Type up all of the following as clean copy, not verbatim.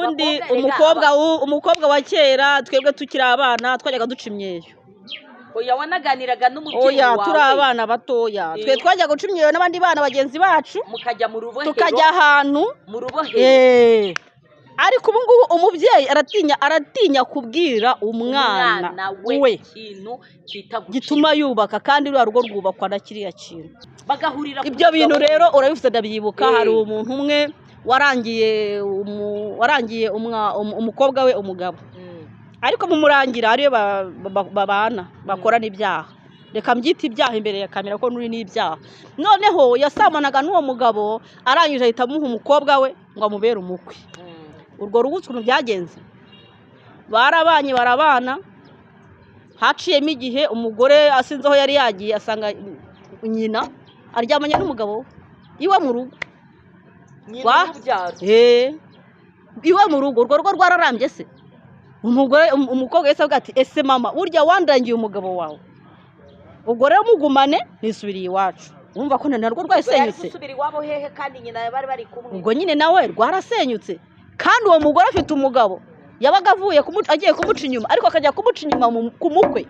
ubundi umukobwa wa kera twebwe tukiri abana twajyaga duca imyeyo. Oya wanaganiraga n'umubyeyi wawe. Oya turi abana batoya. Twe twajyaga guca imyeyo n'abandi bana bagenzi bacu. Mukajya mu rubohero. Tukajya ahantu mu rubohero. Ariko ubu ngubu umubyeyi aratinya kubwira umwana we ikintu gituma yubaka kandi rwa rugo rwubakwa na kiriya kintu. Bagahurira ibyo bintu rero urabifite ndabyibuka. Hari umuntu umwe warangiye umukobwa we umugabo, ariko mumurangira ariyo babana bakorana ibyaha. Reka mbyita ibyaha imbere ya kamera ko nuri n'ibyaha. Noneho yasamanaga n'uwo mugabo arangije ahita amuha umukobwa we ngo amubere umukwe. Urwo rugo ukuntu byagenze, barabanye barabana, haciyemo igihe umugore asinze aho yari yagiye asanga nyina aryamanye n'umugabo iwe mu rugo. Iwe mu rugo, urwo rugo rwararambye se. Umukobwa yese avuga ati ese mama burya wandangiye umugabo wawe, ubwo rero mugumane nisubiriye iwacu. Urumva ko narwo rwasenyutse. Ubwo nyine nawe rwarasenyutse. Kandi uwo mugore afite umugabo yabaga agiye kumuca inyuma, ariko akajya kumuca inyuma ku mukwe.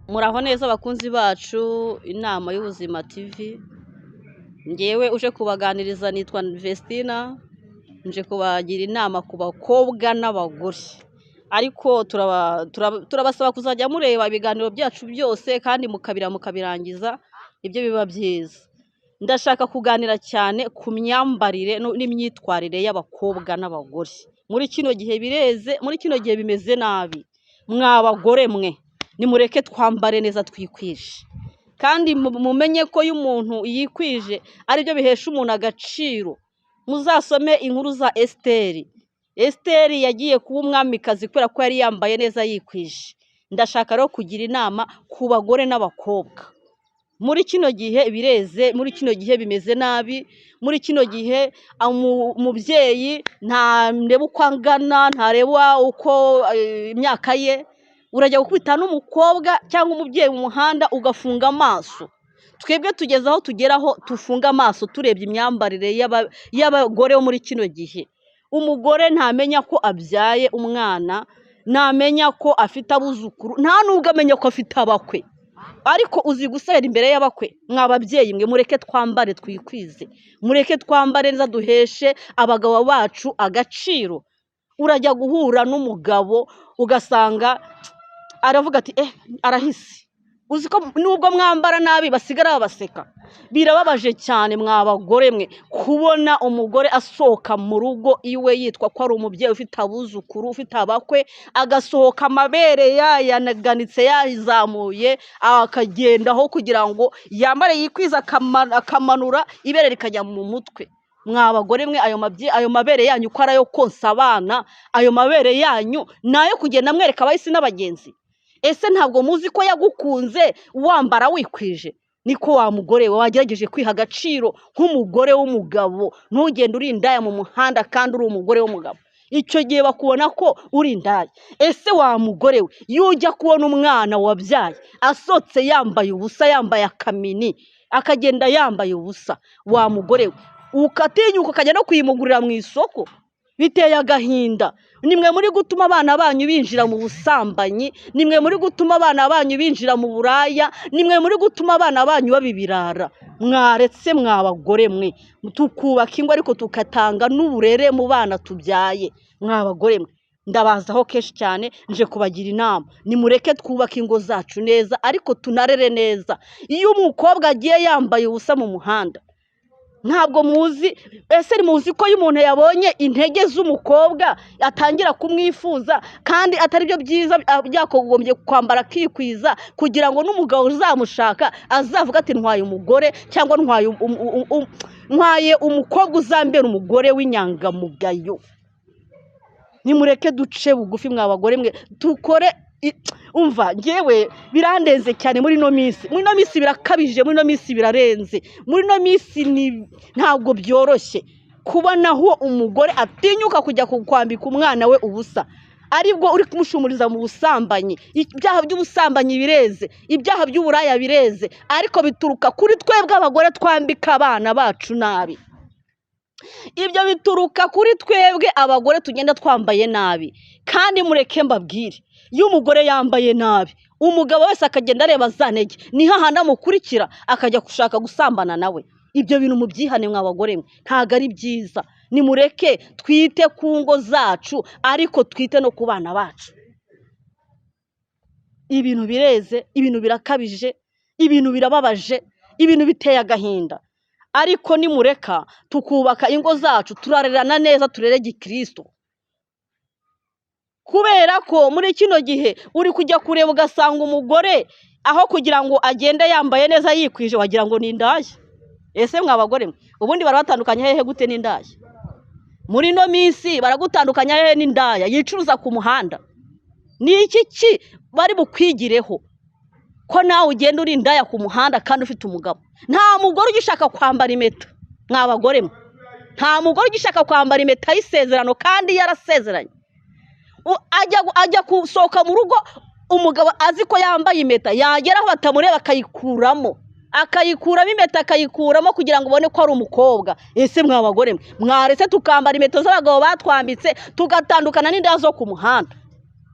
Muraho neza abakunzi bacu Inama y'Ubuzima TV. Ngewe uje kubaganiriza nitwa Vestina, nje kubagira inama ku bakobwa n'abagore. Ariko turabasaba kuzajya mureba ibiganiro byacu byose kandi mukabirangiza, ibyo biba byiza. Ndashaka kuganira cyane ku myambarire n'imyitwarire y'abakobwa n'abagore. Muri kino gihe bireze, muri kino gihe bimeze nabi. Mwabagore mwe nimureke twambare neza twikwije, kandi mumenye ko iyo umuntu yikwije ari byo bihesha umuntu agaciro. Muzasome inkuru za Esteri. Esteri yagiye kuba umwamikazi kubera ko yari yambaye neza yikwije. Ndashaka rero kugira inama ku bagore n'abakobwa. Muri kino gihe bireze, muri kino gihe bimeze nabi, muri kino gihe umubyeyi ntareba uko angana, ntareba uko imyaka ye. Urajya gukubita n'umukobwa cyangwa umubyeyi mu muhanda ugafunga amaso. Twebwe tugeze aho tugeraho tufunga amaso turebye imyambarire y'abagore bo muri kino gihe. Umugore ntamenya ko abyaye umwana, ntamenya ko afite abuzukuru, nta nubwo amenya ko afite abakwe. Ariko uzi gusera imbere y'abakwe. Mwababyeyi mwe mureke twambare twikwize, mureke twambare neza duheshe abagabo bacu agaciro. Urajya guhura n'umugabo ugasanga aravuga ati arahise. Uzi ko nubwo mwambara nabi basigara babaseka. Birababaje cyane mwabagore mwe kubona umugore asohoka mu rugo iwe yitwa ko ari umubyeyi ufite abuzukuru, ufite abakwe, agasohoka amabere yanaganitse yazamuye akagendaho kugira ngo yambare yikwiza akamanura ibere rikajya mu mutwe. Mwabagore mwe ayo mabere yanyu ko arayo konsa abana, ayo mabere yanyu nayo kugenda mwereka abahisi n'abagenzi. Ese ntabwo muzi ko yagukunze wambara wikwije? Niko wa mugore wagerageje kwiha agaciro nk'umugore w'umugabo, ntugende uri indaya mu muhanda kandi uri umugore w'umugabo. Icyo gihe bakubona ko uri indaya. Ese wa mugore we iyo ujya kubona umwana wabyaye asotse yambaye ubusa, yambaye akamini, akagenda yambaye ubusa, wa mugore we ukatinyuka ukajya no kuyimugurira mu isoko, biteye agahinda. Nimwe muri gutuma abana banyu binjira mu busambanyi, nimwe muri gutuma abana banyu binjira mu buraya, nimwe muri gutuma abana banyu babibirara. Mwaretse mwabagore mwe tukubaka ingo ariko tukatanga n'uburere mu bana tubyaye. Mwabagore mwe ndabazaho kenshi cyane nje kubagira inama. Nimureke twubaka ingo zacu neza ariko tunarere neza. Iyo umukobwa agiye yambaye ubusa mu muhanda, ntabwo muzi, ese muzi ko iyo umuntu yabonye intege z'umukobwa atangira kumwifuza, kandi atari byo byiza byakogombye kwambara kwikwiza kugira ngo n'umugabo uzamushaka azavuga ati ntwaye umugore cyangwa ntwaye umukobwa uzambera umugore w'inyangamugayo. Nimureke duce bugufi mwabagore mwe tukore. Umva ngewe birandenze cyane muri no minsi. Muri no minsi birakabije, muri no minsi birarenze. Muri no minsi ntabwo byoroshye kubanaho umugore atinyuka kujya kwambika umwana we ubusa, aribwo uri kumushumuriza mu busambanyi. Ibyaha by'ubusambanyi bireze, ibyaha by'uburaya bireze, ariko bituruka kuri twebwe abagore twambika abana bacu nabi. ibyo bituruka kuri twebwe abagore tugenda twambaye nabi. Kandi mureke mbabwire, iyo umugore yambaye nabi umugabo wese akagenda areba za ntege, ni hahandi amukurikira akajya gushaka gusambana nawe. Ibyo bintu mubyihane mw'abagore mwe, ntago ari byiza. Nimureke twite ku ngo zacu, ariko twite no ku bana bacu. Ibintu bireze, ibintu birakabije, ibintu birababaje, ibintu biteye agahinda. Ariko nimureka tukubaka ingo zacu, turarerana neza, turere gikristo. Kubera ko muri kino gihe uri kujya kureba ugasanga umugore aho kugira ngo agende yambaye neza yikwije, wagira ngo ni indaya. Ese mw'abagore mwe, ubundi barabatandukanya hehe gute n'indaya? Muri no minsi baragutandukanya hehe n'indaya yicuruza ku muhanda? Ni iki bari bukwigireho ko nawe ugenda uri indaya ku muhanda kandi ufite umugabo? Nta mugore ugishaka kwambara impeta mw'abagore mwe, nta mugore ugishaka kwambara impeta y'isezerano kandi yarasezeranye. Ajya gusohoka mu rugo umugabo azi ko yambaye impeta, yagera aho batamureba akayikuramo impeta, akayikuramo kugira ngo ubone ko ari umukobwa. Ese mw'abagore mwe, mwaretse tukambara impeta z'abagabo batwambitse tugatandukana n'inda zo ku muhanda?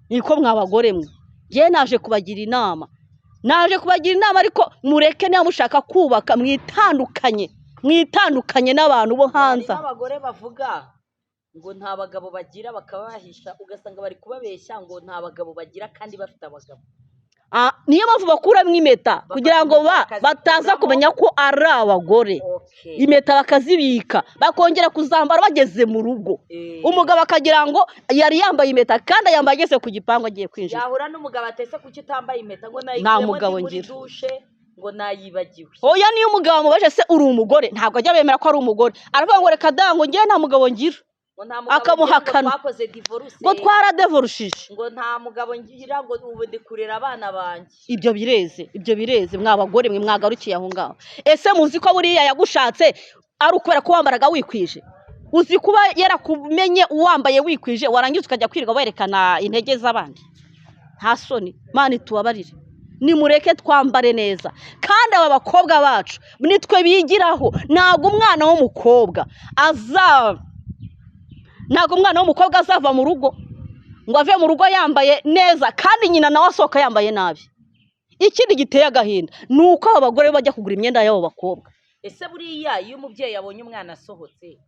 Niko mw'abagore mwe, ngiye naje kubagira inama, ariko mureke niba mushaka kubaka mwitandukanye n'abantu bo hanze. Abagore bavuga ngo nta bagabo bagira, bakaba bahisha, ugasanga bari kubabeshya ngo nta bagabo bagira kandi bafite abagabo. Niyo mpamvu bakuramo impeta kugira ngo bataza kumenya ko ari abagore. Impeta bakazibika, bakongera kuzambara bageze mu rugo. Umugabo akagira ngo yari yambaye impeta kandi yambaye ageze ku gipangu agiye kwinjira. Yahura n'umugabo atese kuki utambaye impeta, ngo nta mugabo ngira, ngo nayibagiwe. Oya, niyo umugabo amubaje se uri umugore, ntabwo ajya bemera ko ari umugore. Aravuga ngo reka dango ngiye nta mugabo ngira, akamuhakana ngo twaradevorushije, ngo nta mugabo ngira, ngo ubu ndi kurera abana banjye. Ibyo bireze mw'abagore mwe, mwagarukiye aho ngaho. Ese muzi ko buriya yagushatse ari ukubera ko wambaraga wikwije? Uzi kuba yarakumenye uwambaye wikwije warangiza ukajya kwirirwa werekana intege z'abandi? Nta soni. Mani tubabarire, nimureke twambare neza. Kandi aba bakobwa bacu nitwe bigiraho. Ntabwo umwana w'umukobwa azava mu rugo ngo ave mu rugo yambaye neza kandi nyina nawe asohoka yambaye nabi. Ikindi giteye agahinda ni uko aba bagore bajya kugura imyenda y'abo bakobwa. Ese buriya iyo umubyeyi yabonye umwana asohotse,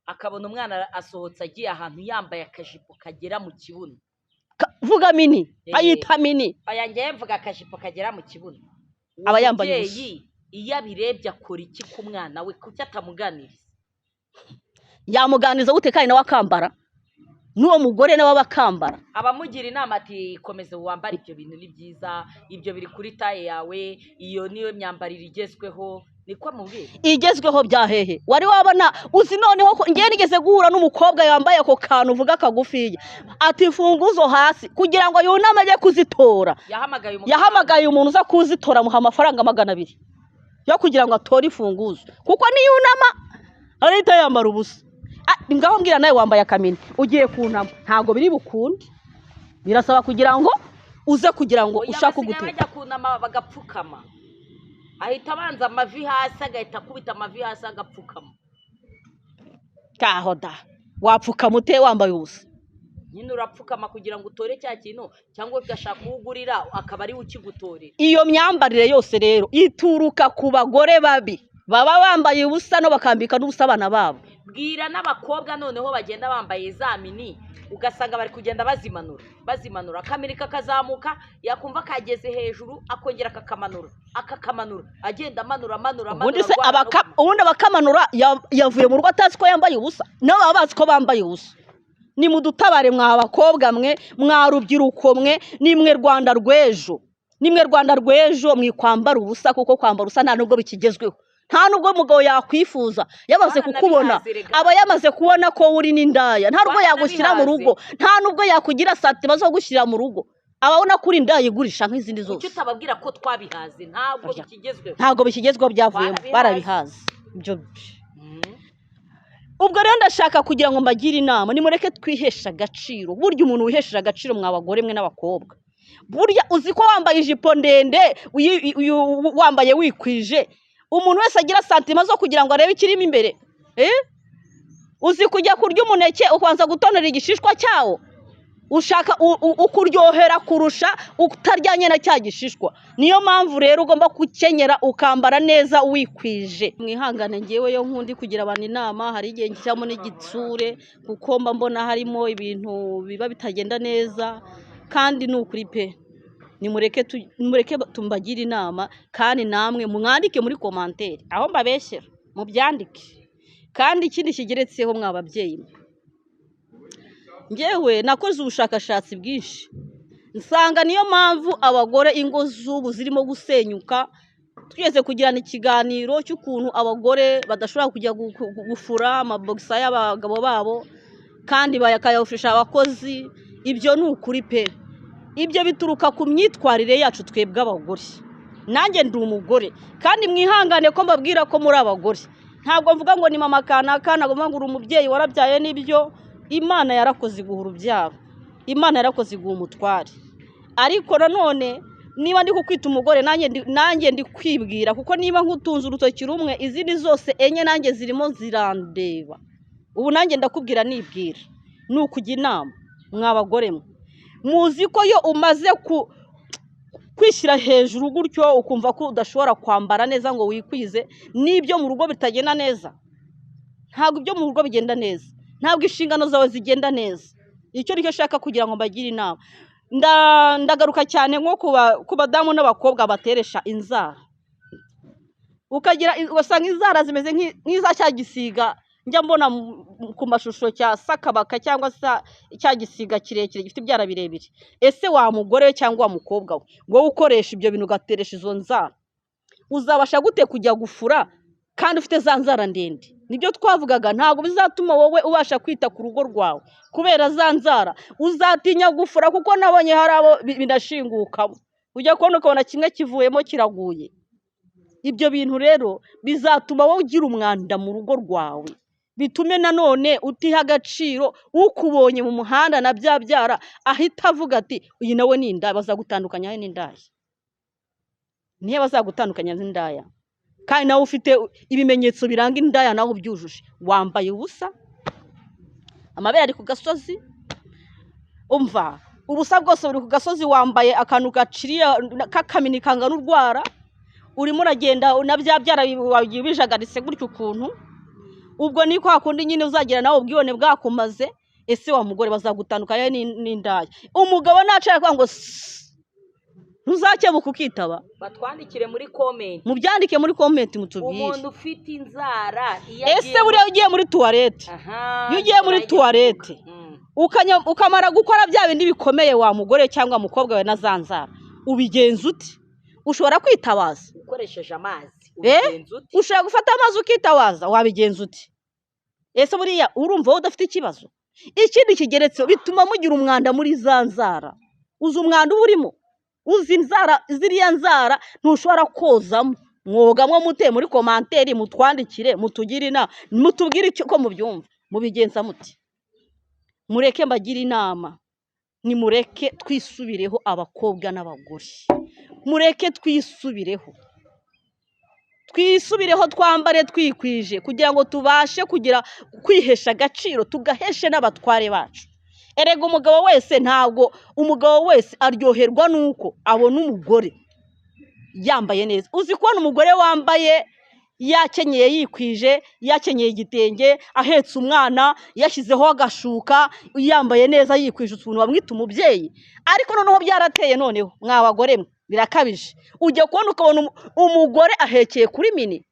akabona umwana asohotse agiye ahantu yambaye akajipo kagera mu kibuno, vuga mini, ayita mini, aya ngiye mvuga akajipo kagera mu kibuno, aba yambaye umubyeyi iyo abirebye akora iki ku mwana we? Kuki atamuganiriza? Yamuganiza gute kandi nawe akambara? N'uwo mugore nawe bakambara. Abamugira inama ati komeza wambara, ibyo bintu ni byiza, ibyo biri kuri taye yawe, iyo niyo myambarire igezweho. Niko mubwira igezweho bya hehe? Wari wabona uzi noneho ngiye nigeze guhura n'umukobwa yambaye ako kantu uvuga kagufiye, ati funguzo hasi kugira ngo yuname ajye kuzitora. Yahamagaye umuntu uza kuzitora, muha amafaranga 200 yo kugira ngo atore ifunguzo, kuko niyunama arita yambara ubusa. Ngaho mbwira nawe wambaye akamini ugiye kunama, ntago biri bukunde. Birasaba kugira ngo uze kugira ngo ushaka gutera. Bajya kunama bagapfukama, ahita abanza amavi hasi, agahita akubita amavi hasi agapfukama. Kahoda wapfukama ute wambaye ubusa? Nyine urapfukama kugira ngo utore cya kintu, cyangwa ugashaka ugurira akaba ari ukigutorera. Iyo myambarire yose rero ituruka ku bagore babi, baba bambaye ubusa no bakambika n'ubusa abana babo. Bwira n'abakobwa noneho bagenda bambaye za mini, ugasanga bari kugenda bazimanura, akamirika kazamuka, yakumva kageze hejuru akongera akakamanura, agenda amanura. Ubundi abakamanura yavuye mu rugo atazi ko yambaye ubusa, nabo baba bazi ko bambaye ubusa. Ni mudutabare mwa bakobwa mwe, mwa rubyiruko mwe, nimwe Rwanda rw'ejo mwikwambara ubusa, kuko kwambara ubusa nta nubwo bikigezweho. Nta nubwo umugabo yakwifuza, yamaze kukubona, aba yamaze kubona ko uri n'indaya. Nta nubwo yagushyira mu rugo, nta nubwo yakugira santima zo gushyira mu rugo. Ababona kuri indaya igurisha nk'izindi zose. Kuki utababwira ko twabihaze? Ntabwo bikigezweho, byavuyemo, barabihaze. Ubwo rero ndashaka kugira ngo mbagire inama, nimureke twihesha agaciro. Burya umuntu wihesheje agaciro mwa bagore mwe n'abakobwa, burya uzi ko wambaye ijipo ndende, wambaye wikwije, umuntu wese agira santima zo kugira ngo arebe ikirimo imbere. uzi kujya kurya umuneke ukanza gutonera igishishwa cyawo ushaka ukuryohera kurusha utaryanye na cya gishishwa. Niyo mpamvu rero ugomba kukenyera ukambara neza wikwije. Mwihangane ngewe yo nkundi kugira abantu inama, hari igihe nshyiramo n'igitsure kuko mba mbona harimo ibintu biba bitagenda neza, kandi ni ukuri pe. Nimureke tumbagire inama, kandi namwe mwandike muri commentaire aho mbabeshyera mubyandike. Kandi ikindi kigeretseho mwababyeyi, ngewe nakoze ubushakashatsi bwinshi nsanga niyo mpamvu abagore ingo z'ubu zirimo gusenyuka. Twese kugirana ikiganiro cy'ukuntu abagore badashobora kujya gufura amabogisa y'abagabo babo kandi bayakayafisha abakozi. Ibyo ni ukuri pe. Ibyo bituruka ku myitwarire yacu twebwe abagore. Nanjye ndi umugore kandi mwihangane ko mbabwira ko muri abagore. Ntabwo mvuga ngo ni mama kanaka, ntabwo mvuga ngo uri umubyeyi warabyaye. N'ibyo Imana yarakoze iguha urubyaro, Imana yarakoze iguha umutware. Ariko nanone niba ndi kukwita umugore, nanjye ndi kwibwira, kuko niba nkutunze urutoki rumwe izindi zose enye nanjye zirimo zirandeba. Ubu nanjye ndakubwira nibwira, ni ukujya inama mwabagore mwe. Muzi ko yo umaze kwishyira hejuru gutyo ukumva ko udashobora kwambara neza ngo wikwize, n'ibyo mu rugo bitagenda neza. Ntabwo ibyo mu rugo bigenda neza, ntabwo inshingano zawe zigenda neza. Icyo nicyo nshaka kugira ngo mbagire inama. Ndagaruka cyane nko ku badamu n'abakobwa bateresha inzara, ugasanga inzara zimeze nk'iza cya gisiga njya mbona ku mashusho cya sakabaka, cyangwa se cya gisiga kirekire gifite ibyara birebire. Ese wa mugore we cyangwa wa mukobwa we, wowe ukoresha ibyo bintu ugateresha izo nzara, uzabasha gute kujya gufura kandi ufite za nzara ndende? Nibyo twavugaga, ntabwo bizatuma wowe ubasha kwita ku rugo rwawe kubera za nzara. Uzatinya gufura kuko nabonye hari abo binashingukamo, ujya kubona ukabona kimwe kivuyemo kiraguye. Ibyo bintu rero bizatuma wowe ugira umwanda mu rugo rwawe, bitume nanone utiha agaciro ukubonye mu muhanda na byabyara ahita avuga ati uyu nawe ni indaya. Bazagutandukanya n'indaya, niyo bazagutandukanya n'indaya, kandi nawe ufite ibimenyetso biranga indaya nawe ubyujuje. Wambaye ubusa, amabere ari ku gasozi, umva ubusa bwose buri ku gasozi, wambaye akantu gaciriye kakamini kangana urwara, urimo uragenda na byabyara bijagaritse gutyo ukuntu. Ubwo ni kwa kundi nyine uzagira nawe ubwibone bwakumaze. Ese wa mugore bazagutandukanya n'indaya. Umugabo nacaye kwa ngo ntuzakebuka ukitaba. Batwandikire muri comment, mubyandike muri comment mutubwire. Umuntu ufite inzara ese buriya ugiye muri toilette, iyo ugiye muri toilette ukamara gukora bya bindi bikomeye, wa mugore cyangwa mukobwa we na za nzara, ubigenza uti? Ushobora kwitabaza ukoresheje amazi. Ushobora gufata amazi ukitabaza, wabigenza uti? Ese buriya urumva wowe udafite ikibazo? Ikindi kigeretseho bituma mugira umwanda muri za nzara. Uzi umwanda urimo, uzi inzara, ziriya nzara ntushobora kozamo. Mwogamwe mute muri commentaire, mutwandikire mutugire inama, mutubwire ko mubyumva. Mubigenza muti? Mureke mbagire inama, ni mureke twisubireho abakobwa n'abagore. Mureke twisubireho twambare twikwije kugira ngo tubashe kugira kwihesha agaciro, tugaheshe n'abatware bacu. Erega umugabo wese aryoherwa nuko abona umugore yambaye neza. Uzi kubona umugore wambaye yakenyeye yikwije, yakenyeye igitenge, ahetse umwana, yashyizeho agashuka, yambaye neza yikwije, utuntu bamwita umubyeyi. Ariko noneho byarateye, noneho mwabagore mwe birakabije. Ujya kubona ukabona umugore ahekeye kuri mini,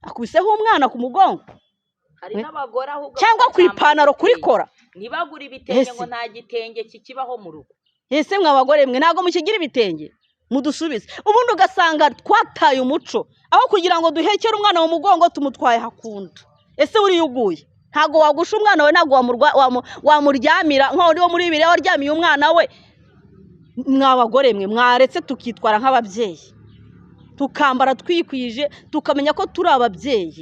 akubiseho umwana ku mugongo, hari n'abagore ahubwo cyangwa ku ipantaro kurikora. Nibagura ibitenge ngo nta gitenge kikibaho mu rugo. Ese mwabagore mwe ntago mukigira ibitenge? Mudusubize. Ubundi ugasanga twataye umuco, aho kugira ngo duhekere umwana mu mugongo tumutwaye hakunda. Ese uri uguye, ntago wagusha umwana we, ntago wamuryamira nk'uri wo muri Bibiliya waryamiye umwana we. Mwabagore mwe mwaretse tukitwara nk'ababyeyi, tukambara twikwije, tukamenya ko turi ababyeyi.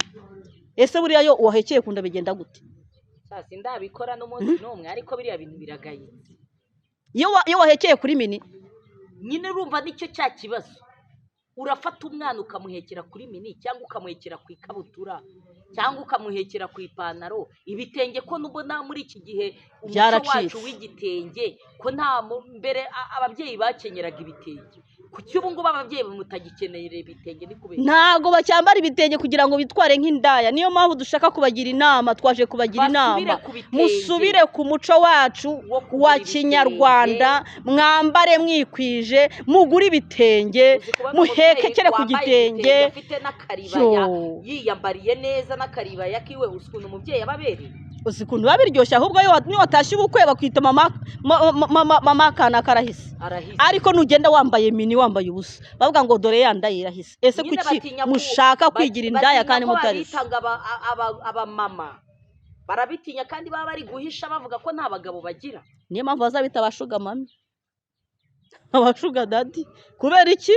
Ese buriya yo wahekeye kunda bigenda gute? Sasa ndabikora n'umunsi n'umwe, ariko biriya bintu biragayitse. Iyo wahekeye kuri mini nyine urumva nicyo cya kibazo. Urafata umwana ukamuhekera kuri mini cyangwa ukamuhekera ku ikabutura, cyangwa ukamuhekera ku ipantaro. Ibitenge ko nubona muri iki gihe umuco Byaracitse. wacu w'igitenge ko nta mbere ababyeyi bakenyeraga ibitenge, kuki ubu ngubu ababyeyi mutagikeneye ibitenge? Ni kubera ntago bacyambara ibitenge kugira ngo bitware nk'indaya. Niyo mpamvu dushaka kubagira inama, twaje kubagira Basubire inama, ku bitenge. musubire ku muco wacu Wo kugura wa ibitenge. kinyarwanda, mwambare mwikwije, mugure ibitenge, Uzi kubona muhekekere ku umubyeyi wambaye gitenge. ibitenge afite n'akaribaya, Yo. yiyambariye neza n'akaribaya kiwe, uzi ukuntu umubyeyi aba abereye. Uzi ukuntu biba biryoshye, ahubwo niyo watashye ubukwe bakwita mama kana karahise. Arahise. Ariko nugenda wambaye mini, wambaye ubusa, bavuga ngo dore ya nda irahise. Ese Nyine kuki batinya ko- mushaka kwigira indaya kandi batinya ko mutarese? babitanga abamama barabitinya kandi baba bari guhisha bavuga ko nta bagabo bagira. Niyo mpamvu bazabita abashuga mami, abashuga dadi. Kubera iki?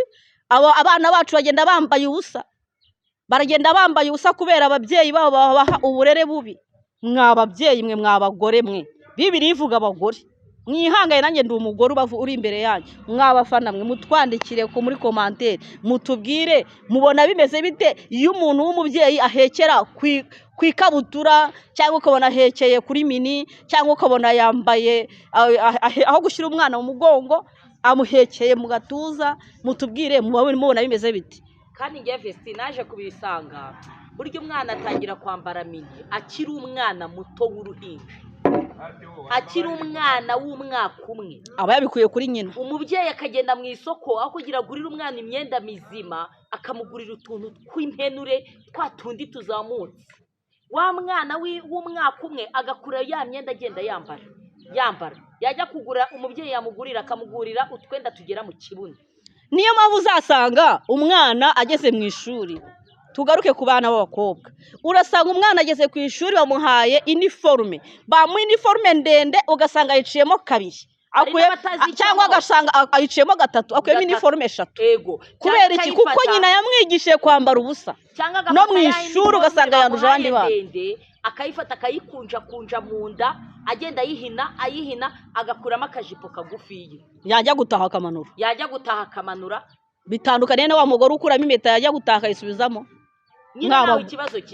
Abana bacu bagenda bambaye ubusa, baragenda bambaye ubusa kubera ababyeyi babo babaha uburere bubi. Mwababyeyi mwe, mwabagore mwe, Bibiliya ivuga abagore. Mwihangaye, nanjye ndi umugore uri imbere yanyu. Mwabafana mwe, mutwandikire muri commentaire, mutubwire mubona bimeze bite iyo umuntu w'umubyeyi ahekera ku ikabutura, cyangwa ukabona ahekeye kuri mini, cyangwa ukabona yambaye aho gushyira umwana mu mugongo amuhekeye mu gatuza. Mutubwire mubona bimeze bite. Kandi ngiye Vesti naje kubisanga, burya umwana atangira kwambara mini akiri umwana muto w'uruhinja, akiri umwana w'umwaka umwe. Aba yabikuye kuri nyina. Umubyeyi akagenda mu isoko, aho kugira agurire umwana imyenda mizima, akamugurira utuntu tw'impenure, twa tundi tuzamutse. Wa mwana w'umwaka umwe agakura ya myenda agenda yambara. Yajya kugura, umubyeyi yamugurira, akamugurira utwenda tugera mu kibuno. Niyo mpamvu uzasanga umwana ageze mu ishuri. Tugaruke ku bana b'abakobwa, urasanga umwana ageze ku ishuri bamuhaye iniforume, bamuha iniforume ndende, ugasanga yiciyemo kabiri, cyangwa agasanga ayiciyemo gatatu, akuyemo iniforume 3. Kubera iki? Kuko nyina yamwigishije kwambara ubusa. No mu ishuri ugasanga yanduje abandi bana. Akayifata akayikunja mu nda, agenda ayihina, agakuramo akajipo kagufiye. Yajya gutaha akamanura. Bitandukanye na wa mugore ukuramo impeta yajya gutaha akayisubizamo.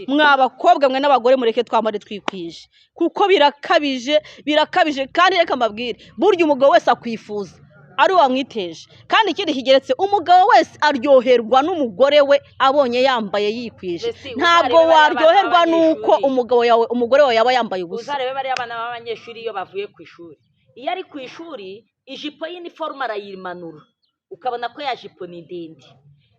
Mwabakobwa mwe n'abagore mureke twambare twikwije, kuko birakabije. Kandi reka mbabwire, burya umugabo wese akwifuza ari wamwiteje. Kandi ikindi kigeretse, umugabo wese aryoherwa n'umugore we abonye yambaye yikwije. Ntabwo waryoherwa nuko umugore wawe yaba yambaye ubusa. Uzarebe bari abana b'abanyeshuri iyo bavuye ku ishuri, iyo ari ku ishuri ijipo y'iniforume arayimanura, ukabona ko ya jipo ni ndende.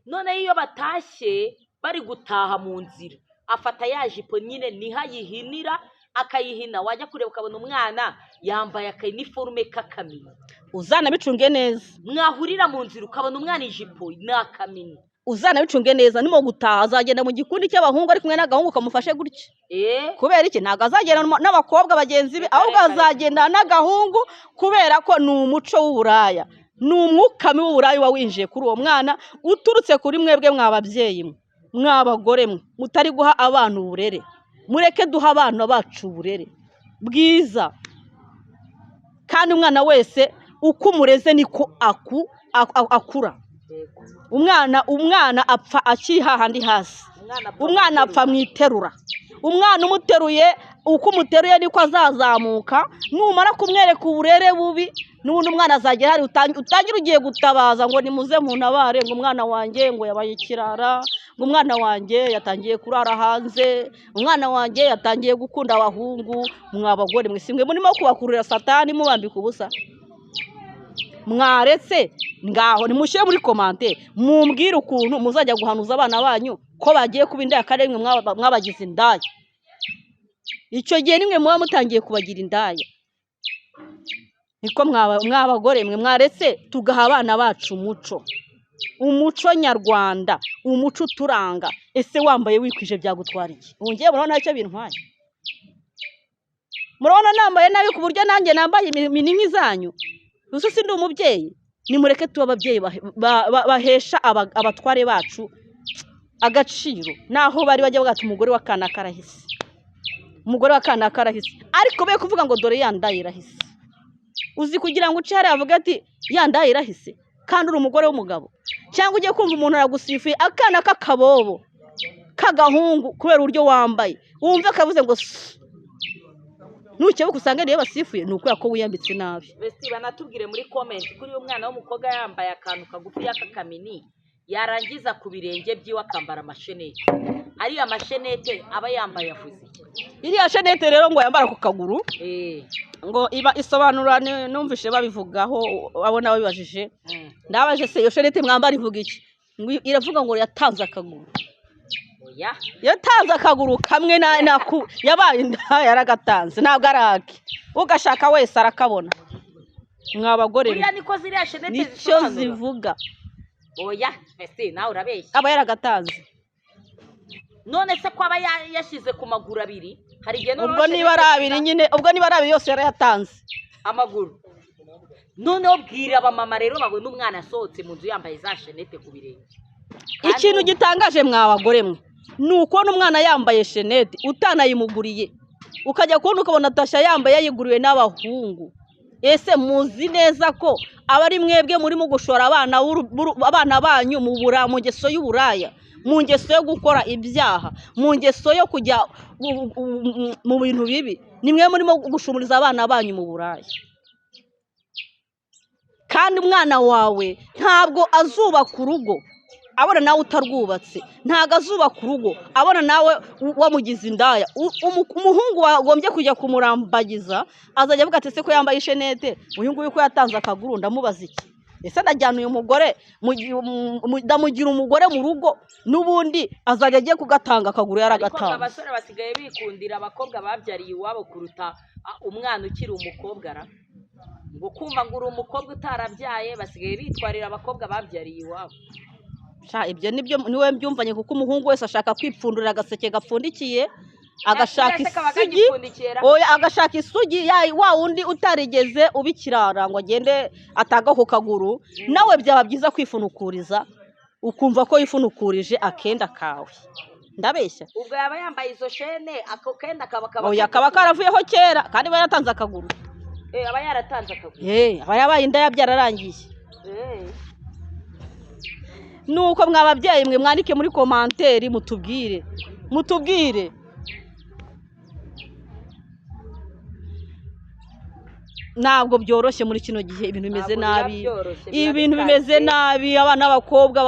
None iyo batashye bari gutaha mu nzira, afata ya jipo nyine niho ayihinira, akayihina. Wajya kureba ukabona umwana yambaye akaniforume k'akamini. Uzanabicunge neza. Mwahurira mu nzira ukabona umwana ijipo ni akamini. Uzanabicunge neza, nimo gutaha azagenda mu gikundi cy'abahungu ari kumwe n'agahungu kamufashe gutya. Kubera iki? Ntabwo azagenda n'abakobwa bagenzi be, ahubwo azagenda n'agahungu, kubera ko ni umuco w'uburaya, ni umwuka w'uburaya uba winjiye kuri uwo mwana, uturutse kuri mwebwe mw'ababyeyi mwe, mw'abagore mwe, mutari guha abana uburere. Mureke duha abana bacu uburere bwiza. Kandi umwana wese uko umureze niko akura. Umwana apfa akiri hahandi hasi. Umwana apfa mwiterura. Umwana umuteruye, uko umuteruye niko azazamuka. Numara kumwereka uburere bubi, n'ubundi umwana azagera hari utangira ugiye gutabaza ngo nimuze muntabare, ngo umwana wanjye ngo yabaye ikirara, ngo umwana wanjye yatangiye kurara hanze, umwana wanjye yatangiye gukunda abahungu. Mwabagore mwe, simwe murimo kubakurura Satani mubambika ubusa. Mwaretse ngaho nimushyire muri commentaire, mumbwire ukuntu muzajya guhanuza abana banyu ko bagiye kuba indaya, kandi mwe mwabagize indaya. Icyo gihe nimwe muba mutangiye kubagira indaya. Niko mwabagore mwe, mwaretse tugaha abana bacu umuco nyarwanda, umuco uturanga. Ese wambaye wikwije byagutwara iki? Ngiye murabona icyo bintwaye? Murabona nambaye nabi ku buryo nanjye nambaye mini nk'izanyu? Uso sindi umubyeyi. Nimureke tuba ababyeyi bahesha abatware bacu agaciro. Naho bari bajya bagata umugore wa kana karahise, umugore wa kana karahise, ariko be kuvuga ngo dore yandaye irahise. Uzi kugira ngo uce hari avuga ati yandaye irahise, kandi uri umugore w'umugabo. Cyangwa ugiye kumva umuntu aragusifuye akana k'akabobo k'agahungu kubera uburyo wambaye wumve kavuze ngo nukebuka usanga niyo basifuye ni ukubera ko wiyambitse nabi. Besti banatubwire muri comment kuri uyu mwana w'umukobwa yambaye akantu kagufi y'akakamini yarangiza ku birenge byiwe akambara amashenete. Ariya mashenete aba yambaye avuze iriya shenete rero ngo yambara ku kaguru ngo iba isobanura numvishe babivugaho abona babibajije ndabaje se iyo shenete mwambara ivuga iki iravuga ngo yatanze akaguru yatanze akaguru kamwe yabaye inda yaragatanze ntabwo arake ugashaka wese arakabona mwabagore nicyo zivuga. oya mbese nawe urabeshya aba yaragatanze none se ko aba yashyize ku maguru abiri hari igihe ubwo niba ari abiri nyine ubwo niba ari abiri yose yarayatanze amaguru. noneho bwira abamama rero babona umwana asohotse mu nzu yambaye za shenete ku birenge. Ikintu gitangaje mwabagore mwe ni ukubona umwana yambaye shenete utanayimuguriye ukajya kubona ukabona Tasha yambaye yayiguriwe n'abahungu. Ese muzi neza ko aba ari mwebwe murimo gushora abana banyu mu ngeso y'uburaya, mu ngeso yo gukora ibyaha, mu ngeso yo kujya mu bintu bibi? Ni mwe murimo gushumuriza abana banyu mu buraya. Kandi umwana wawe ntabwo azubaka urugo abona nawe utarwubatse, ntago azubaka urugo abona nawe wamugize indaya. Umuhungu wagombye kujya kumurambagiza azajya avuga ati se ko yambaye ishenete uyu nguyu ko yatanze akaguru ndamubaza iki? Ese ndajyana uyu mugore ndamugira umugore mu rugo n'ubundi azajya agiye kugatanga akaguru yaragatanze. Abasore basigaye bikundira abakobwa babyariye iwabo kuruta umwana ukiri umukobwa ngo kumva ngo uri umukobwa utarabyaye basigaye bitwarira abakobwa babyariye iwabo. Ibyo niwe mbyumvanye kuko umuhungu wese ashaka kwipfundurira agaseke gapfundikiye agashaka isugi. Oya agashaka isugi wa wundi utarigeze ubikirara ngo agende ataga ku kaguru nawe byaba byiza kwifunukuriza ukumva ko yifunukurije akenda kawe. Ndabeshya ubwo yaba yambaye izo shene ako kenda kaba oya kaba karavuyeho kera kandi baratanze akaguru. Aba yaratanze akaguru aba yabaye inda yabyararangiye. Nuko mwababyeyi mwe mwandike muri komanteri mutubwire ntabwo byoroshye muri kino gihe ibintu bimeze nabi abana b'abakobwa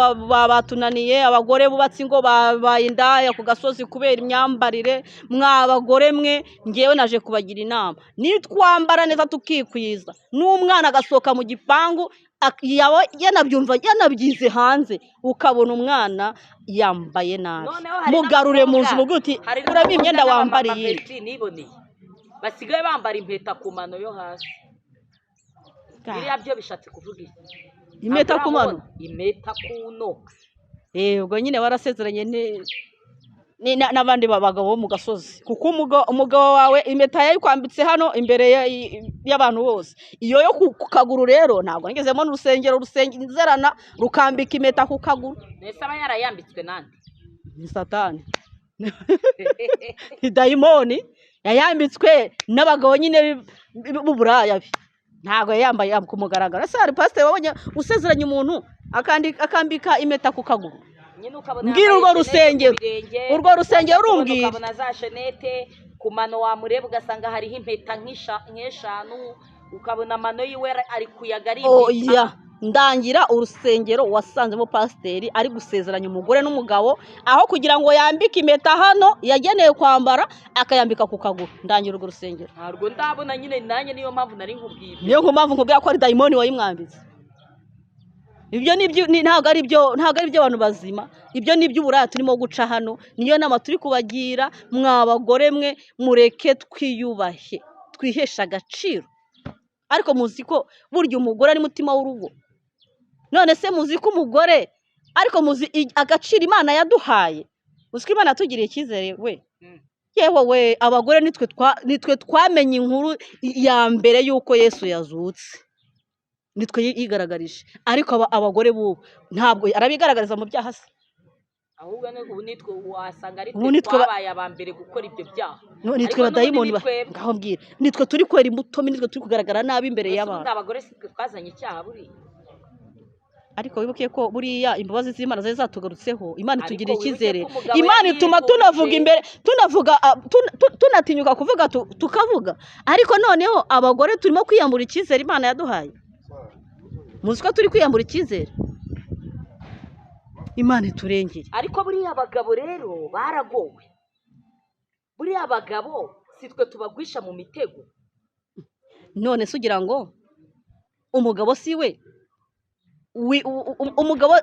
batunaniye abagore bubatse ingo babaye indaya ku gasozi kubera imyambarire. Mwabagore mwe ngewe naje kubagira inama nitwambara neza tukikwiza n'umwana agasohoka mu gipangu yanabyize hanze ukabona umwana yambaye nabi mugarure mu nzu muguti urabye imyenda wambariye. Basigaye bambara impeta ku mano yo hasi. Biriya byo bishatse kuvuga iki? Impeta ku mano? Impeta ku ntoki. Ubwo nyine warasezeranye n'abandi bagabo bo mu gasozi kuko umugabo wawe impeta yayikwambitse hano imbere y'abantu bose. Iyo yo ku kaguru rero ntabwo nigezemo n'urusengero rusengezerana rukambika impeta ku kaguru. Nese aba yarayambitswe nande? Ni Satani. Ni dayimoni yayambitswe n'abagabo nyine b'uburaya. Ntabwo yambaye ku mugaragaro. Ese hari pasiteri wabonye usezeranye umuntu akambika impeta ku kaguru? Mbwira urwo rusengero rumbwira. Ukabona za shenete ku mano wamureba ugasanga hariho impeta nk'eshanu ukabona amano yiwe ari kuyaga ari impeta. Ndangira urusengero wasanzemo pasiteri ari gusezeranya umugore n'umugabo aho kugira ngo yambike impeta hano yageneye kwambara akayambika ku kaguru. Ndangira urwo rusengero ntabwo ndabona nyine nanjye niyo mpamvu nari nkubwiye. Niyo mpamvu nkubwira ko ari dayimoni wayimwambitse. Ibyo ntabwo ari byo abantu bazima. Ibyo ni iby'uburaya turimo guca hano. Niyo nama turi kubagira mwabagore mwe mureke twiyubahe twihesha agaciro. Ariko muzi ko burya umugore ari mutima w'urugo. None se muzi ko umugore ariko muzi agaciro Imana yaduhaye. Muzi ko Imana yatugiriye icyizere we. Yewe we abagore nitwe twamenye inkuru ya mbere y'uko Yesu yazutse. Nitwe yigaragarije ariko abagore bubu ntabwo arabigaragariza mu byaha se. Ahubwo ubu nitwe wasanga ari twabaye abambere gukora ibyo byaha. Nitwe badayimoni ngaho mbwira. Nitwe turi kwera imbuto nitwe turi kugaragara nabi imbere y'abantu. Abagore sitwe twazanye icyaha buri. ariko wibuke ko buriya imbabazi z'Imana zari zatugarutseho, Imana Ariko itugira wibuke icyizere, ko umugabo Imana yari ituma yifuje. tunavuga imbere, tunavuga tunatinyuka kuvuga tukavuga. Ariko noneho abagore turimo kwiyambura icyizere Imana yaduhaye. Muzi ko turi kwiyambura icyizere. Imana iturengere. ariko buriya abagabo rero baragowe. Buriya abagabo si twe tubagwisha mu mitego. None se ugira ngo umugabo si we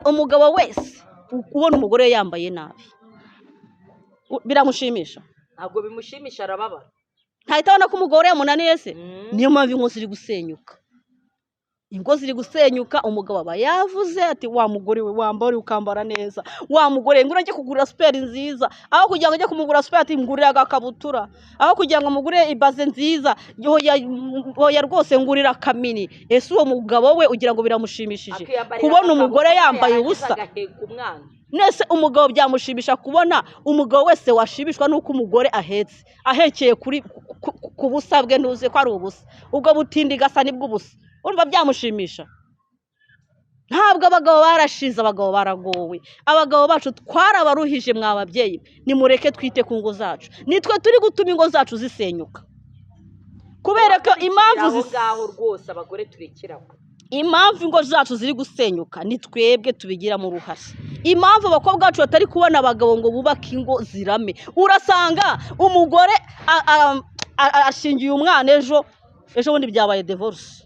umugabo wese ubona umugore we yambaye nabi biramushimisha? Ntabwo bimushimisha, arababara. ntahita abona ko umugore yamunaniye se? Niyo mpamvu ingo ziri gusenyuka. Ingo ziri gusenyuka, umugabo aba yavuze ati wa mugore we wambara ukambara neza, wa mugore ngura njye kugura superi nziza, aho kugira ngo njye kumugura superi ati ngurira agakabutura, aho kugira ngo mugure ibaze nziza hoya rwose ngurira kamini. Ese uwo mugabo we ugira ngo biramushimishije kubona umugore yambaye ubusa? Nese umugabo byamushimisha kubona umugabo wese washimishwa nuko umugore ahekeye ku busa bwe, ntuze ko ari ubusa, ubwo butindi gasa nibwo ubusa, urumva byamushimisha? Ntabwo abagabo barashize, abagabo baragowe. Abagabo bacu twarabaruhije, mwa babyeyi, nimureke twite ku ngo zacu. Nitwe turi gutuma ingo zacu zisenyuka, kubera ko impamvu ingo zacu ziri gusenyuka ni twebwe tubigiramo uruhare. Impamvu abakobwa bacu batari kubona abagabo ngo bubake ingo zirame, urasanga umugore ashingiye umwana ejo bundi byabaye divorce.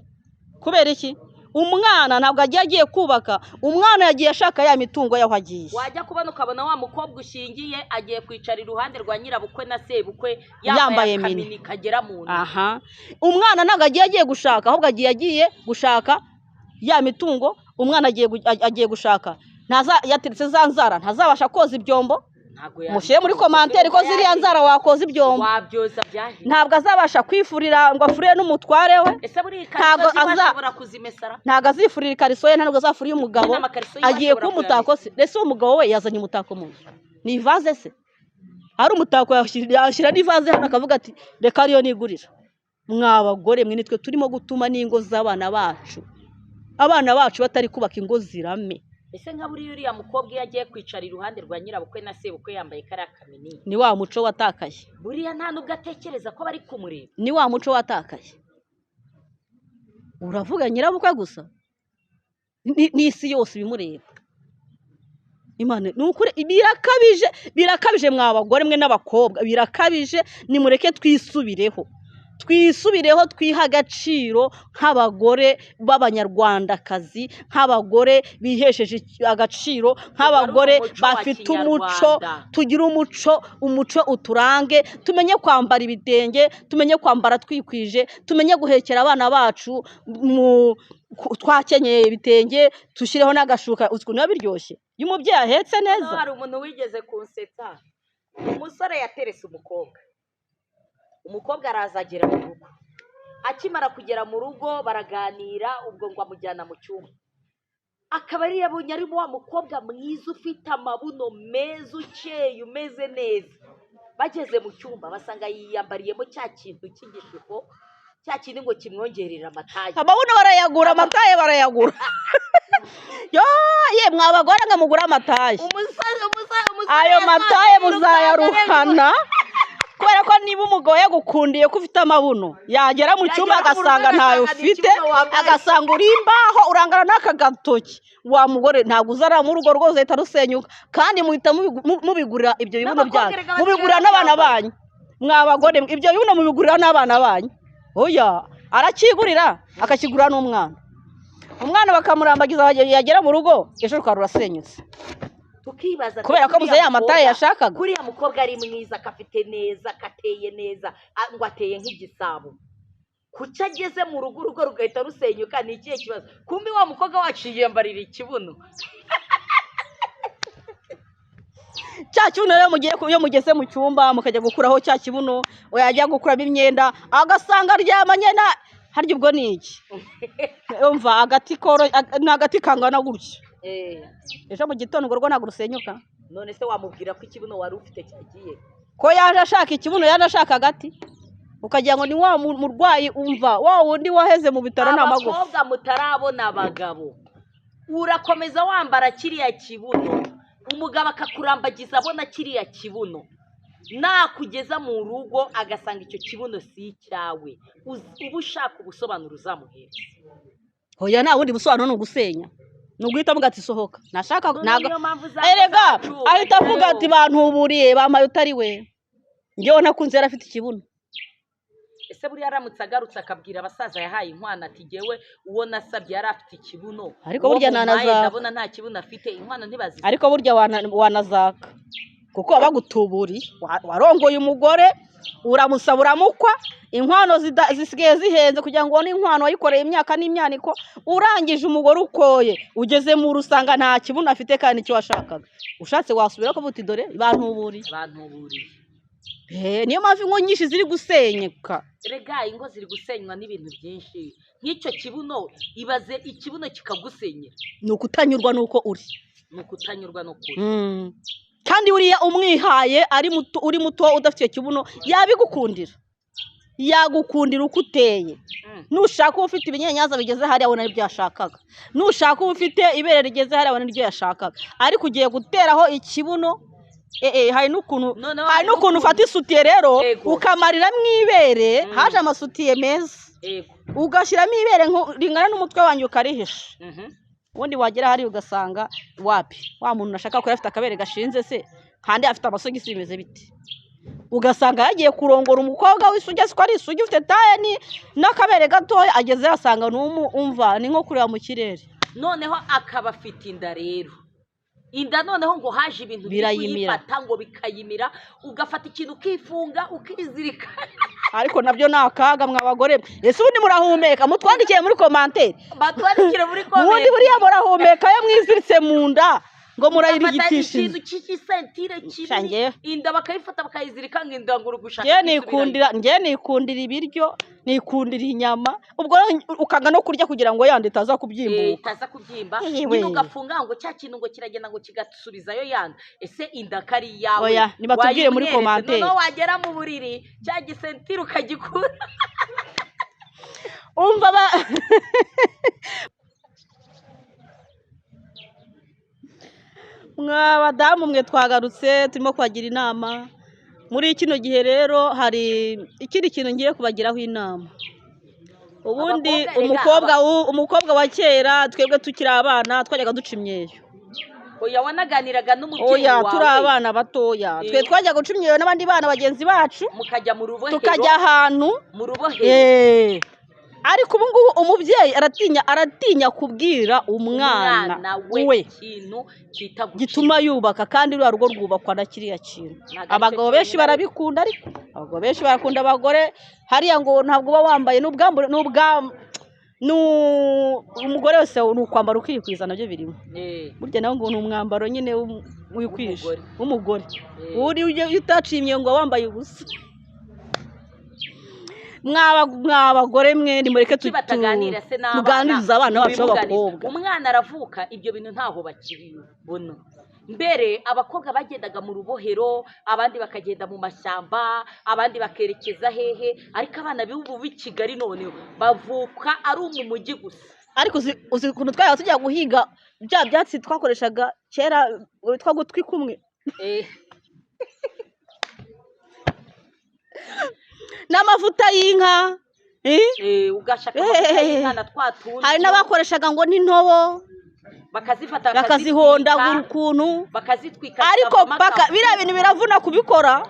Kubera iki? Umwana ntabwo agiye kubaka, umwana yagiye ashaka ya mitungo yaho agiye. Wajya kubona ukabona wa mukobwa ushingiye agiye kwicara iruhande rwa nyirabukwe na sebukwe yambaye kamini kagera mu nda. Aha, umwana ntabwo agiye gushaka, ahubwo agiye gushaka ya mitungo. Umwana agiye gushaka, yateretse za nzara, ntazabasha koza ibyombo. Mushyire muri komantere ko ziriya nzara wakoza ibyombo. Wabyoza byahe? Ntabwo azabasha kwifurira ngo afurire n'umutware we. Ntabwo azifurira ikariso ye, ntabwo azafurira umugabo. Agiye kuba umutako se. Ese uwo mugabo we yazanye umutako mu nzu? Ni ivaze se? Ari umutako yashyira n'ivaze hano akavuga ati reka ariyo nigurira. Mwa bagore mwe, nitwe turimo gutuma n'ingo z'abana bacu, abana bacu batari kubaka ingo zirame. Ese nka buriya uriya mukobwa iyo agiye kwicara iruhande rwa nyirabukwe na sebukwe yambaye kariya kamini, ni wa muco watakaye. Buriya nta nubwo atekereza ko bari kumureba. Ni wa muco watakaye. Uravuga nyirabukwe gusa, n'isi yose bimureba. Imana ni ukuri birakabije mwa bagore mwe n'abakobwa, birakabije. Nimureke twisubireho, twiha agaciro nk'abagore b'abanyarwandakazi, nk'abagore bihesheje agaciro, nk'abagore bafite umuco. Tugira umuco uturange, tumenye kwambara ibitenge, tumenye kwambara twikwije, tumenye guhekera abana bacu twakenyeye ibitenge, tushyireho n'agashuka. Ukuntu biba biryoshye iyo umubyeyi ahetse neza. Hari umuntu wigeze kunsetsa, umusore yaterese umukobwa araza agera mu rugo. Akimara kugera mu rugo baraganira, ubwo ngo amujyana mu cyumba. Akaba ari yabonye ari wa mukobwa mwiza ufite amabuno meza, ukeye, umeze neza. Bageze mu cyumba basanga yiyambariyemo cya kintu cy'igishuko, cya kindi ngo kimwongerera amataye. Amabuno barayagura, amataye barayagura. Ye mwa bagore ngo mugura amataye. Ayo mataye muzayaruhana. Kubera ko niba umugabo yagukundiye ko ufite amabuno, yagera mu cyumba agasanga ntayo ufite, agasanga uri imbaho urangana n'aka gatoki, wa mugore ntabwo uzara mu rugo rwose ahita rusenyuka. Kandi muhita mubigurira ibyo bibuno byanyu, mubigurira n'abana banyu. Mwa bagore ibyo bibuno mubigurira n'abana banyu. Oya, arakigurira akakigurira n'umwana. Umwana bakamurambagiza, yagera mu rugo ejo rukaba rurasenyutse. Tukibaza kubera ko muze ya mataye yashakaga. Kuriya mukobwa ari mwiza, kafite neza, kateye neza, ngo ateye nk'igisabo. Kuki ageze mu rugo rugahita rusenyuka? Ni ikihe kibazo? Kumbi wa mukobwa wacu yiyambarira ikibuno. Cya kibuno rero iyo mugeze mu cyumba mukajya gukuraho cya kibuno, yajya gukuramo imyenda agasanga aryamanye na harya, ubwo ni iki? Umva agati kangana gutya. Ejo mu gitondo urwo ntabwo rusenyuka. None se wamubwira ko ikibuno wari ufite cyagiye? Ko yaje ashaka ikibuno, yaje ashaka agati, ukagira ngo ni wa murwayi. Umva wa wundi waheze mu bitaro n'amagufa. Abakobwa mutarabona abagabo, urakomeza wambara kiriya kibuno, umugabo akakurambagiza abona kiriya kibuno, nakugeza mu rugo agasanga icyo kibuno si icyawe, uba ushaka ubusobanuro uzamuhereza. Oya nta wundi busobanuro, ni ugusenya, ni uguhita avuga ati sohoka, nashaka ntabwo erega ahita avuga ati bantuburiye bamaye utari we, njyewe nakunze yari afite ikibuno. Ese buriya aramutse agarutse akabwira abasaza yahaye inkwano ati jyewe uwo nasabye yari afite ikibuno, ariko burya nanaza ndabona nta kibuno afite, inkwano ntibazi. Ariko burya wanazaka kuko abagutuburi warongoye umugore uramusaba uramukwa, inkwano zisigaye zihenze kugira ngo ubone inkwano wayikoreye imyaka n'imyaniko, urangije umugore ukoye ugeze mu rusanga nta kibuno afite kandi icyo washakaga, ushatse wasubira ko buti dore bantuburiye. Niyo mpamvu ingo nyinshi ziri gusenyuka. Rega ingo ziri gusenywa n'ibintu byinshi, nk'icyo kibuno, ibaze ikibuno kikagusenyera, ni ukutanyurwa n'uko uri, ni ukutanyurwa n'ukuri. Kandi uriya umwihaye uri muto udafite kibuno yabigukundira, yagukundira uko uteye. Nushaka uba ufite ibinyenyaza bigeze hariya abona ibyo yashakaga, nushaka uba ufite ibere rigeze hariya abona ibyo yashakaga, ariko ugiye guteraho ikibuno. Hari n'ukuntu ufata isutiye rero ukamarira mu ibere, haje amasutiye meza ugashyiramo ibere ringana n'umutwe wanjye ukarihisha, ubundi wagera hari ugasanga wapi wa muntu nashaka ko afite akabere gashinze se kandi afite amasogisi bimeze biti, ugasanga yagiye kurongora umukobwa w'isugi, siko ari isugi ufite taye n'akabere gatoya, ageze asanga umva ni nko kureba mu kirere. Noneho akaba afite inda rero, inda noneho ngo haje ibintu birayimira ngo bikayimira, ugafata ikintu ukifunga ukizirika. Ariko nabyo ni akaga mw'abagore. Ese ubundi murahumeka? Mutwandikiye muri commentaire, batwandikire muri comment. Ubundi buriya murahumeka iyo mwiziritse mu nda ngo murayirigitishije ikintu cy'isentire kinini, inda bakayifata bakayizirika ngo inda ngo urugushaka. Ngiye nikundira ibiryo, nikundira inyama, ubwo ukanga no kurya kugira ngo yandi itaza kubyimbuka. Itaza kubyimba, nyine ugafunga ngo cya kintu ngo kiragenda ngo kigasubizayo yanda. Ese inda kari yawe? Oya nibatubwire muri commentaire. No wagera mu buriri cya gisentire ukagikura. Umva mwabadamu mwe twagarutse turimo kubagira inama. Muri kino gihe rero hari ikindi kintu ngiye kubagiraho inama. Ubundi umukobwa wa kera twebwe tukiri abana twajyaga duca imyeyo. Oya wanaganiraga n'umubyeyi wawe. Oya turi abana batoya, twe twajyaga guca imyeyo n'abandi bana bagenzi bacu, mukajya mu rubohero, tukajya ahantu mu rubohero. Ariko ubu ngubu umubyeyi aratinya kubwira umwana we gituma yubaka, kandi rwa rugo rwubakwa na kiriya kintu. Abagabo benshi barabikunda, ariko abagabo benshi barakunda abagore hariya ngo ntabwo uba wambaye umugore wese ni ukwambara ukikwiza, nabyo birimo. Burya nawe ngo ni umwambaro nyine wikwisha w'umugore. Uri utaciye ngo wambaye ubusa. Mwabagore mwe nimureke tuganiriza abana bacu b'abakobwa. Umwana aravuka ibyo bintu ntaho bakibona. Mbere abakobwa bagendaga mu rubohero, abandi bakagenda mu mashyamba, abandi bakerekeza hehe, ariko abana b'ubu b'i Kigali none bavuka ari mu mujyi gusa. Ariko uzi ukuntu twajyaga tujya guhiga bya byatsi twakoreshaga kera witwa gutwi kumwe, n'amavuta y'inka, ugashaka amavuta y'inka na twatundi. Hari n'abakoreshaga ngo n'intobo bakazifata bakazihondagura ukuntu bakazitwika, ariko biriya bintu biravuna kubikora.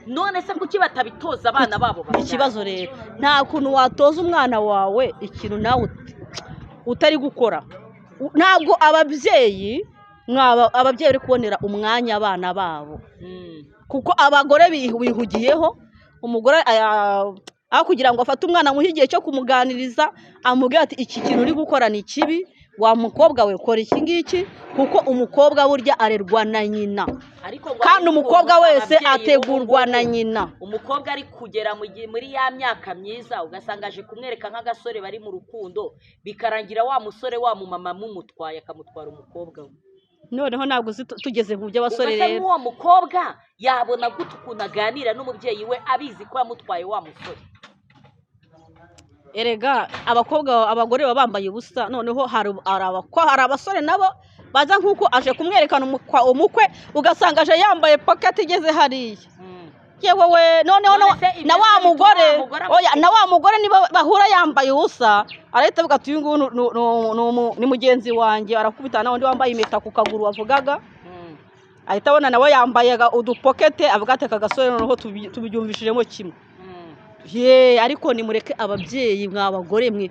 None se kuki batabitoza abana babo? Ikibazo rero nta kuntu watoza umwana wawe ikintu nawe utari gukora. Ntabwo ababyeyi bari kubonera umwanya abana babo, kuko abagore bihugiyeho. Umugore aho kugira ngo afate umwana mu igihe cyo kumuganiriza amubwira ati iki kintu uri gukora ni kibi, wa mukobwa we kora iki ngiki, kuko umukobwa burya arerwa na nyina, kandi umukobwa wese ategurwa na nyina. Umukobwa ari kugera muri ya myaka myiza, ugasanga aje kumwereka nk'agasore bari mu rukundo, bikarangira wa musore wa mumama mumutwaye akamutwara umukobwa we. Noneho ntabwo tugeze mu by'abasore rero. Uwo mukobwa yabona gute ukuntu aganira n'umubyeyi we abizi ko yamutwaye wa musore? erega abagore baba bambaye ubusa, noneho hari abasore nabo baza nk'uko aje kumwerekana umukwe ugasanga aje yambaye pocket igeze hariya. Yewe we noneho na wa mugore niba bahura yambaye ubusa arahita avuga ati uyu nguyu ni mugenzi wanjye, arakubita na undi wambaye impeta ku kaguru wavugaga, ahita abona nawe yambaye udupokete avuga ati aka gasore noneho tubyumvishijemo kimwe. Ariko nimureke ababyeyi mwabagore mwe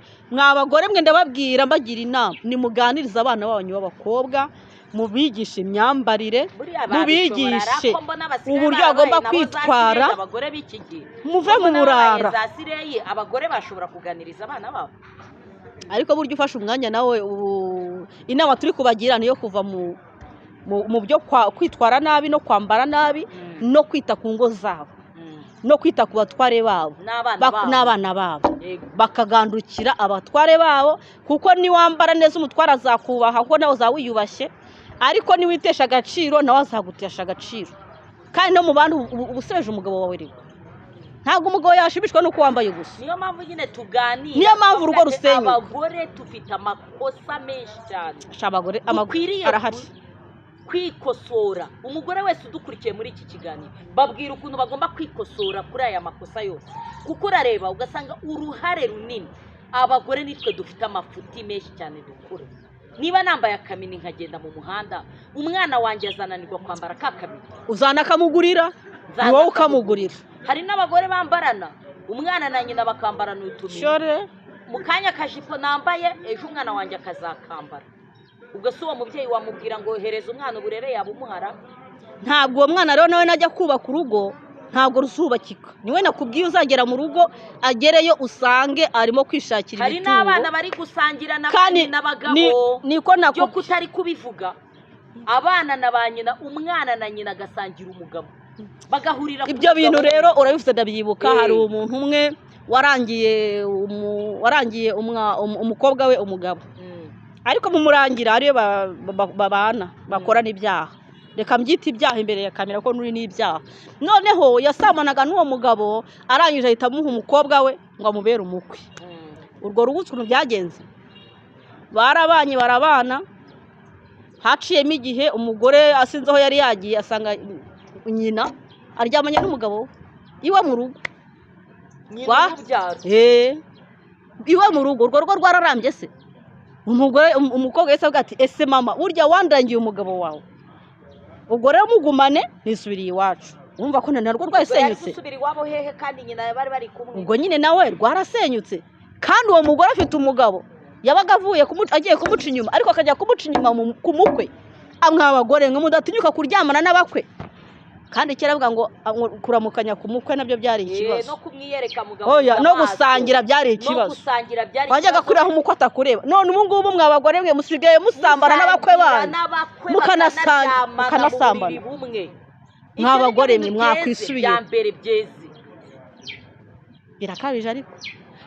ndababwira mbagira inama, nimuganiriza abana banyu b'abakobwa, mubigishe imyambarire, mubigishe uburyo bagomba kwitwara, muve mu burara. Abagore bashobora kuganiriza abana babo, ariko buryo ufashe umwanya nawe inama turi kubagira niyo kuva mu byo kwitwara nabi no kwambara nabi no kwita ku ngo zabo no kwita ku batware babo n'abana babo, bakagandukira abatware babo, kuko niwambara neza umutware azakubaha kuko nawe uzawiyubashye, ariko niwitesha agaciro nawe azagutesha agaciro. Kandi no mu bantu ubusebeje umugabo wawe rero ntabwo umugabo yashimishwa nuko wambaye ubusa. Niyo mpamvu nyine tuganira, niyo mpamvu urugo rusenyuka. Abagore tufite amakosa menshi cyane, abagore arahari kwikosora. Umugore wese udukurikiye muri iki kiganiro babwira ukuntu bagomba kwikosora kuri aya makosa yose, kuko urareba ugasanga uruhare runini abagore nitwe dufite amafuti menshi cyane dukura. Niba nambaye akamini nkagenda mu muhanda, umwana wanjye azananirwa kwambara ka kamini, uzanakamugurira ni wowe ukamugurira. Hari n'abagore bambarana umwana na nyina bakambarana utumini, mu kanya akajipo nambaye ejo umwana wanjye akazakambara. Ubwo se uwo mubyeyi wamubwira ngo hereza umwana uburere yabumuhara? Ntabwo uwo mwana rero nawe najya kubaka urugo ntabwo ruzubakika. Niwe nakubwiye uzagera mu rugo agereyo usange arimo kwishakira ibitungo. Hari n'abana bari gusangira n'abagabo, niko byo kutari kubivuga. Abana na ba nyina, umwana na nyina agasangira umugabo, bagahurira. Ibyo bintu rero urabifite ndabyibuka. Hari umuntu umwe warangiye umukobwa we umugabo, ariko mumurangira ariyo babana bakorana ibyaha. Reka mbyita ibyaha imbere ya kamera ko nuri n'ibyaha. Noneho yasamanaga n'uwo mugabo, arangije ahita amuha umukobwa we ngo amubere umukwe. Urwo rugo ukuntu byagenze, barabanye barabana, haciyemo igihe umugore asinze aho yari yagiye asanga nyina aryamanye n'umugabo iwe mu rugo. Iwe mu rugo, urwo rugo rwararambye se. Umukobwa yese avuga ati ese mama burya wandangiye umugabo wawe, ubwo rero mugumane nisubiriye iwacu. Wumva ko narwo rwasenyutse. Ubwo nyine nawe rwarasenyutse, kandi uwo mugore afite umugabo yabaga agiye kumuca inyuma, ariko akajya kumuca inyuma ku mukwe. Amwe abagore ngo mudatinyuka kuryamana n'abakwe, kandi kera avuga ngo kuramukanya ku mukwe nabyo byari ikibazo. No kumwiyereka mugabo, no gusangira byari ikibazo. Wajyaga kureba umukwe atakureba. None ubu ngubu mwabagore mwe musigaye musambana n'abakwe banyu, mukanasambana. Mwabagore mwe mwakwisubiye. Birakabije ariko.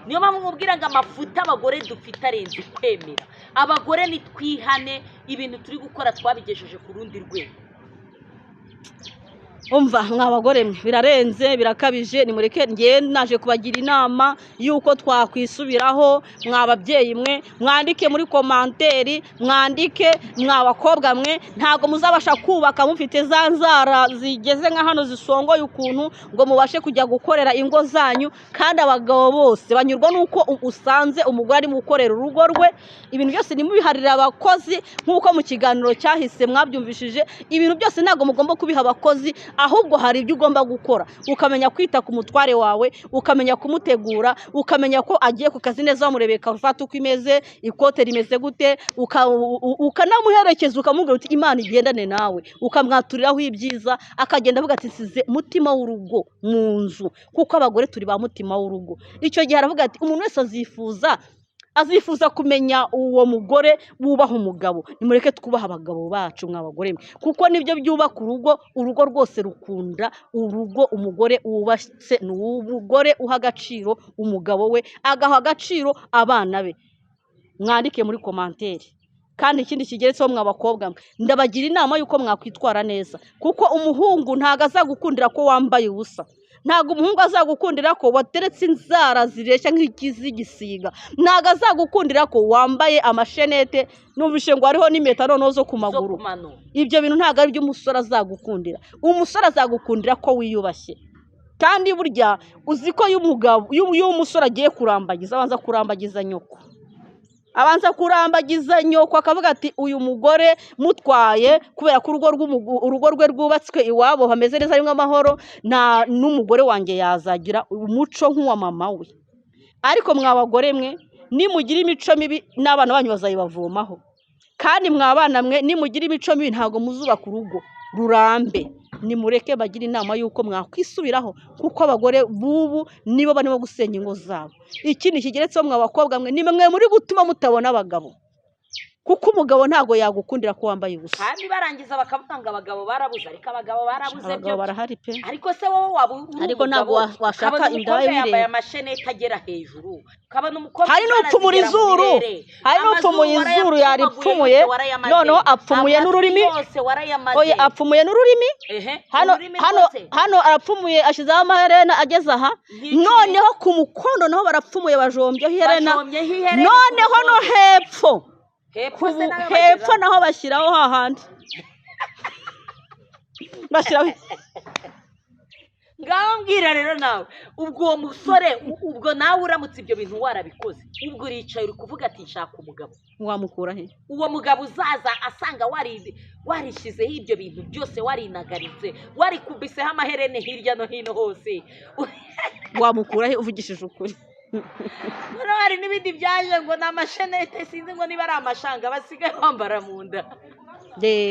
Niyo mpamvu mubwira ngo amafuta abagore dufite arenze kwemera. Abagore nitwihane, ibintu turi gukora twabigejeje ku rundi rwego. Umva mwabagore mwe birarenze birakabije, nimureke ngiye naje kubagira inama yuko twakwisubiraho. Mwababyeyi mwe mwandike muri komanteri, mwandike mwabakobwa mwe, ntago muzabasha kubaka mufite za nzara zigeze nka hano zisongoye ukuntu ngo mubashe kujya gukorera ingo zanyu. Kandi abagabo bose banyurwa nuko usanze umugore ari gukorera urugo rwe. Ibintu byose nimubiharira abakozi, nkuko mu kiganiro cyahise mwabyumvishije. Ibintu byose ntago mugomba kubiha abakozi, ahubwo hari ibyo ugomba gukora. Ukamenya kwita ku mutware wawe, ukamenya kumutegura, ukamenya ko agiye ku kazi neza, wamurebeka ufata uko imeze, ikote rimeze gute, ukanamuherekeza ukamubwira uti Imana igendane nawe, ukamwaturiraho ibyiza, akagenda avuga ati nsize mutima w'urugo mu nzu. Kuko abagore turi ba mutima w'urugo. Icyo gihe aravuga ati umuntu wese azifuza kumenya uwo mugore wubaha umugabo. Nimureke twubaha abagabo bacu mwabagore mwe, kuko nibyo byubaka urugo. Urugo rwose rukunda urugo umugore wubashye, n'umugore uha agaciro umugabo we, agaha agaciro abana be. Mwandike muri komanteri. Kandi ikindi kigeretseho mwabakobwa mwe, ndabagira inama yuko mwakwitwara neza, kuko umuhungu ntago azagukundira ko wambaye ubusa, ntabwo umuhungu azagukundira ko wateretse inzara zireshya nk'iz'igisiga, ntabwo azagukundira ko wambaye amashenete numvishe ngo hariho n'impeta noneho zo ku maguru. Ibyo bintu ntabwo ari byo umusore azagukundira. Umusore azagukundira ko wiyubashye, kandi burya uzi ko iyo umusore agiye kurambagiza abanza kurambagiza nyoko, akavuga ati uyu mugore mutwaye kubera ko urugo rwe rwubatswe iwabo hameze neza harimo amahoro, n'umugore wanjye yazagira umuco nk'uwa mama we. Ariko mwabagore mwe nimugira imico mibi n'abana banyu bazayibavomaho, kandi mwabana mwe nimugira imico mibi ntabwo muzubaka urugo rurambe. Nimureke bagira inama y'uko mwakwisubiraho, kuko abagore bubu nibo barimo gusenya ingo zabo. Ikindi kigeretseho mwabakobwa mwe nimwe muri gutuma mutabona abagabo, kuko umugabo ntabwo yagukundira ko wambaye ubusa. Kandi barangiza bakavuga ngo abagabo barabuze, ariko abagabo barabuze byo barahari pe. Ariko se wowe waba ariko ntabwo washaka inda yambaye amashenete agera hejuru, kabana umukobwa hari n'upfumura izuru, hari n'upfumuye izuru yaripfumuye, noneho apfumuye n'ururimi, oye apfumuye n'ururimi, hano arapfumuye ashyizeho amaherena ageze aha, noneho ku mukondo naho barapfumuye bajombyeho iherena, noneho no hepfo naho bashyiraho hahandi bashyiraho. Ngaho mbwira rero nawe, ubwo uwo musore ubwo nawe uramutse ibyo bintu warabikoze, ubwo uricaye uri kuvuga ati nshaka umugabo, wamukura he? Uwo mugabo uzaza asanga warishyizeho ibyo bintu byose, warinagaritse, warikubiseho amaherene hirya no hino hose, wamukura he uvugishije ukuri? Hari n'ibindi byaje ngo ni amashenete, sinzi ngo niba ari amashanga basigaye bambara mu nda.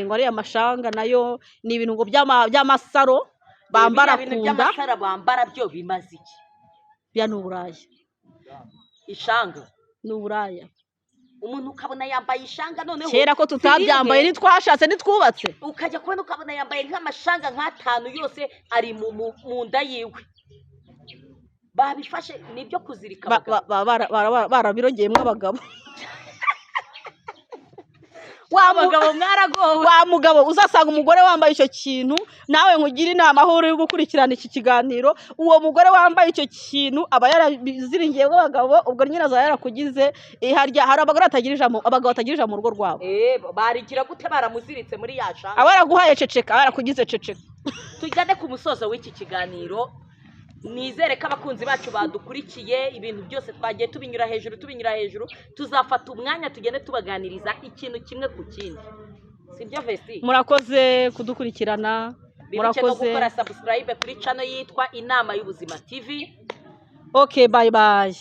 Ngo ari amashanga nayo ni ibintu ngo by'amasaro bambara ku nda. By'amasaro bambara byo bimaze iki? Bya n'uburaya. Ishanga n'uburaya. Umuntu ukabona yambaye ishanga, noneho kera ko tutabyambaye nitwashatse nitwubatse, ukajya kubona ukabona yambaye nk'amashanga nk'atanu yose ari mu nda yiwe. Babifashe nibyo kuzirika barabirongeyemo abagabo. Wa mugabo uzasanga umugore wambaye icyo kintu, nawe nkugira inama aho uri gukurikirana iki kiganiro, uwo mugore wambaye icyo kintu aba yaraziringiye abagabo, ubwo nyine azaba yarakugize. Hari abagore batagira ijambo, abagabo batagira ijambo mu rugo rwabo. Barigira gute? Baramuziritse muri yashanga, aba yaraguhaye ceceka, aba yarakugize ceceka. Tujyane ku musozo w'iki kiganiro. Nizere ko abakunzi bacu badukurikiye, ibintu byose twagiye tubinyura hejuru, tuzafata umwanya tugende tubaganiriza ikintu kimwe ku kindi, sibyo Vesti? Murakoze kudukurikirana, murakoze gukora subscribe kuri channel yitwa Inama y'Ubuzima TV. Okay, bye bye.